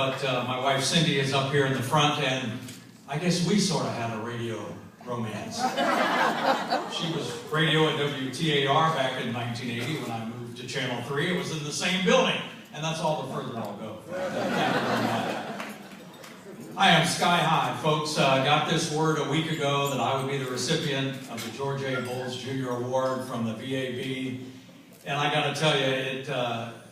but my wife Cindy is up here in the front, and I guess we sort of had a radio romance. She was radio at WTAR back in 1980 when I moved to Channel 3. It was in the same building, and that's all the further I'll go. Thank you very much. I am sky high, folks. I got this word a week ago that I would be the recipient of the George A. Bowles Jr. Award from the VAB, and I got to tell you, it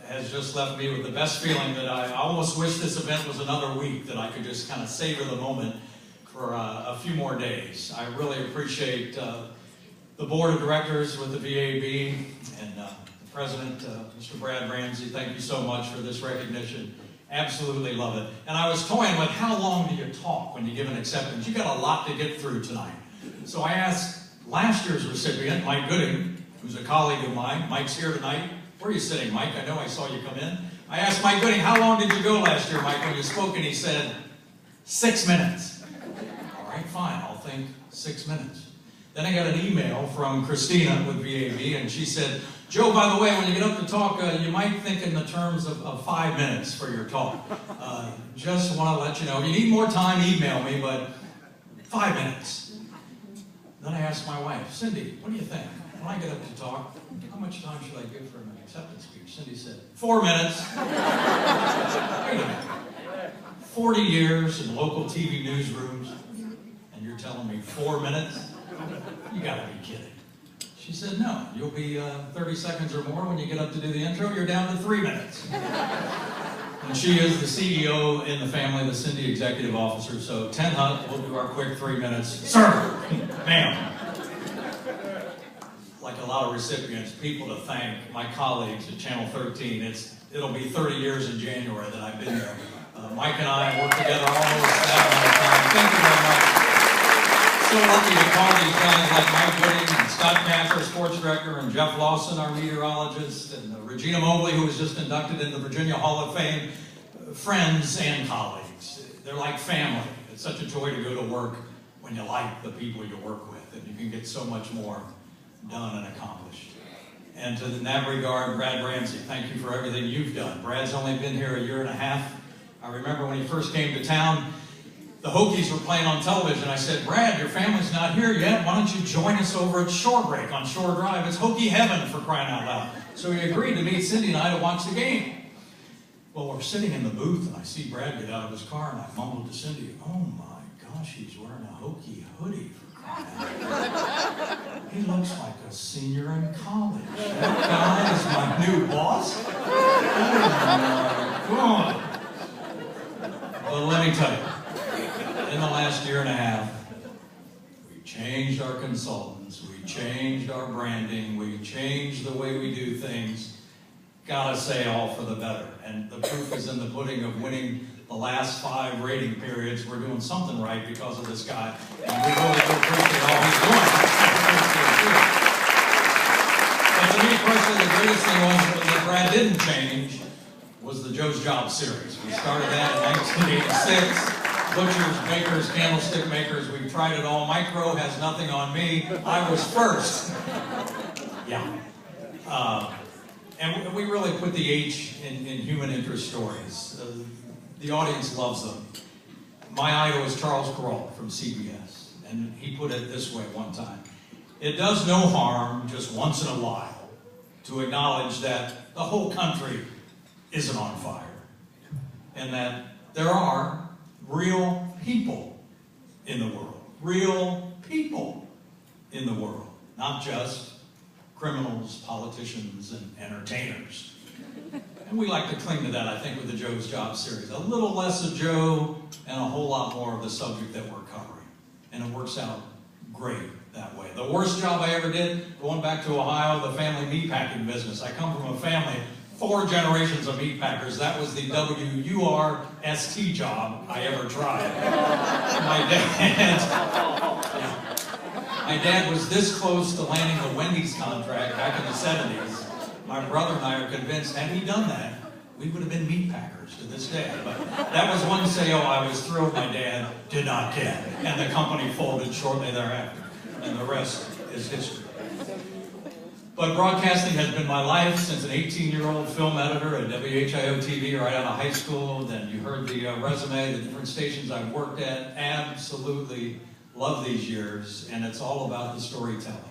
has just left me with the best feeling that I almost wish this event was another week, that I could just kind of savor the moment for a few more days. I really appreciate the board of directors with the VAB and the president, Mr. Brad Ramsey. Thank you so much for this recognition. Absolutely love it. And I was toying with how long do you talk when you give an acceptance? You got a lot to get through tonight. So I asked last year's recipient, Mike Gooding, who's a colleague of mine. Mike's here tonight. Where are you sitting, Mike? I know I saw you come in. I asked Mike Gooding, how long did you go last year, Mike, when you spoke? And he said, 6 minutes. All right, fine, I'll think 6 minutes. Then I got an email from Christina with VAB, and she said, Joe, by the way, when you get up to talk, you might think in the terms of 5 minutes for your talk. Just want to let you know, if you need more time, email me, but 5 minutes. Then I asked my wife, Cindy, what do you think? When I get up to talk, how much time should I give for an acceptance speech? Cindy said, 4 minutes. Wait a minute. 40 years in local TV newsrooms, and you're telling me 4 minutes? You gotta be kidding. She said, no, you'll be 30 seconds or more when you get up to do the intro. You're down to 3 minutes. And she is the CEO in the family, the Cindy Executive Officer. So 10 Hunt, we'll do our quick 3 minutes. Sir, ma'am. Like a lot of recipients, people to thank, my colleagues at Channel 13. It'll be 30 years in January that I've been there. Mike and I worked together almost that amount of time. Thank you very much. So lucky to call these guys like Mike Gooding and Scott Cash, our sports director, and Jeff Lawson, our meteorologist, and Regina Mobley, who was just inducted into the Virginia Hall of Fame, friends and colleagues. They're like family. It's such a joy to go to work when you like the people you work with, and you can get so much more done and accomplished. And in that regard, Brad Ramsey, thank you for everything you've done. Brad's only been here a year and a half. I remember when he first came to town, the Hokies were playing on television. I said, Brad, your family's not here yet. Why don't you join us over at Shore Break on Shore Drive? It's Hokie heaven, for crying out loud. So he agreed to meet Cindy and I to watch the game. Well, we're sitting in the booth, and I see Brad get out of his car, and I mumbled to Cindy, oh my gosh, he's wearing a Hokie hoodie, for crying out loud. He looks like a senior in college. That guy is my new boss? Oh my God. Well, let me tell you, in the last year and a half, we changed our consultants, we changed our branding, we changed the way we do things. Gotta say, all for the better. And the proof is in the pudding of winning the last 5 rating periods. We're doing something right because of this guy, and we really do appreciate all he's doing. But to me personally, the greatest thing was that Brad didn't change was the Joe's Job series. We started that in 1986. Butchers, bakers, candlestick makers, we've tried it all. Micro has nothing on me. I was first. Yeah. And we really put the H in human interest stories. The audience loves them. My idol is Charles Kuralt from CBS, and he put it this way one time. It does no harm just once in a while to acknowledge that the whole country isn't on fire, and that there are real people in the world. Real people in the world. Not just criminals, politicians, and entertainers. And we like to cling to that, I think, with the Joe's Job series. A little less of Joe and a whole lot more of the subject that we're covering. And it works out great that way. The worst job I ever did, going back to Ohio, the family meatpacking business. I come from a family, 4 generations of meatpackers. That was the W-U-R-S-T job I ever tried. My dad was this close to landing the Wendy's contract back in the 70s. My brother and I are convinced, had he done that, we would have been meatpackers to this day. But that was one sale I was thrilled my dad did not get. And the company folded shortly thereafter. And the rest is history. But broadcasting has been my life since an 18-year-old film editor at WHIO-TV right out of high school. Then you heard the resume, the different stations I've worked at. Absolutely love these years, and it's all about the storytelling.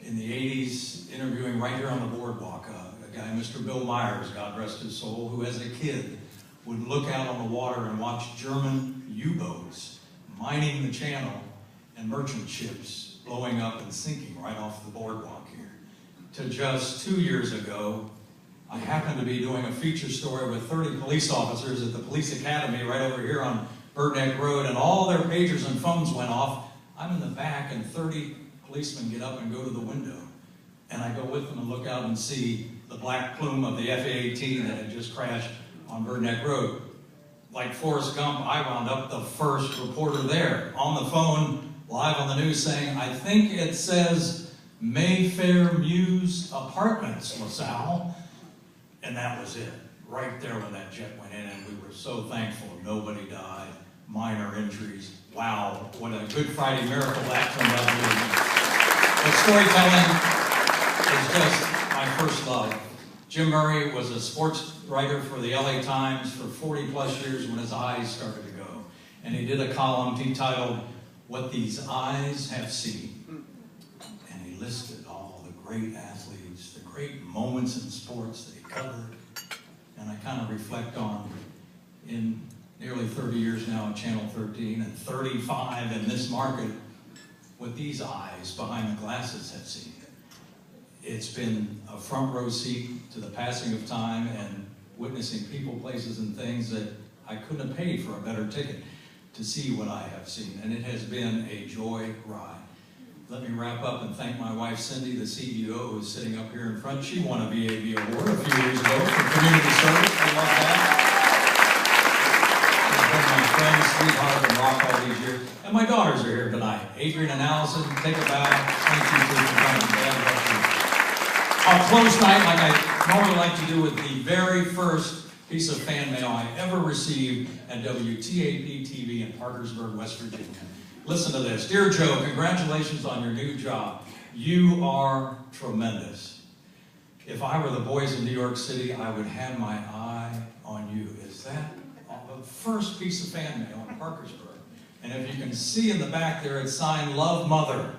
In the 80s, interviewing right here on the boardwalk, a guy, Mr. Bill Myers, God rest his soul, who as a kid would look out on the water and watch German U-boats mining the channel and merchant ships blowing up and sinking right off the boardwalk here. To just 2 years ago, I happened to be doing a feature story with 30 police officers at the police academy right over here on Bird Neck Road, and all their pagers and phones went off. I'm in the back, and 30 policemen get up and go to the window. And I go with them and look out and see the black plume of the F-A-18 that had just crashed on Bird Neck Road. Like Forrest Gump, I wound up the first reporter there, on the phone, live on the news, saying, I think it says Mayfair Mews Apartments, LaSalle. And that was it, right there when that jet went in, and we were so thankful nobody died, minor injuries. Wow, what a Good Friday miracle that turned out to be. But storytelling is just my first love. Jim Murray was a sports writer for the LA Times for 40 plus years when his eyes started to go. And he did a column he titled, What These Eyes Have Seen. And he listed all the great athletes, the great moments in sports that he covered. And I kind of reflect on, in nearly 30 years now at Channel 13 and 35 in this market, what these eyes behind the glasses have seen. It's been a front row seat to the passing of time and witnessing people, places, and things that I couldn't have paid for a better ticket to see what I have seen. And it has been a joy ride. Let me wrap up and thank my wife, Cindy, the CEO, who's sitting up here in front. She won a VAB award a few years ago for community service. I love that. She's been my friend, sweetheart, and rock all these years. And my daughters are here tonight. Adrian and Allison, take a bow. Thank you for coming. God bless you. I'll close tonight like I normally like to do with the very first piece of fan mail I ever received at WTAP-TV in Parkersburg, West Virginia. Listen to this. Dear Joe, congratulations on your new job. You are tremendous. If I were the boys in New York City, I would have my eye on you. Is that the first piece of fan mail in Parkersburg? And if you can see in the back there, it's signed, Love, Mother.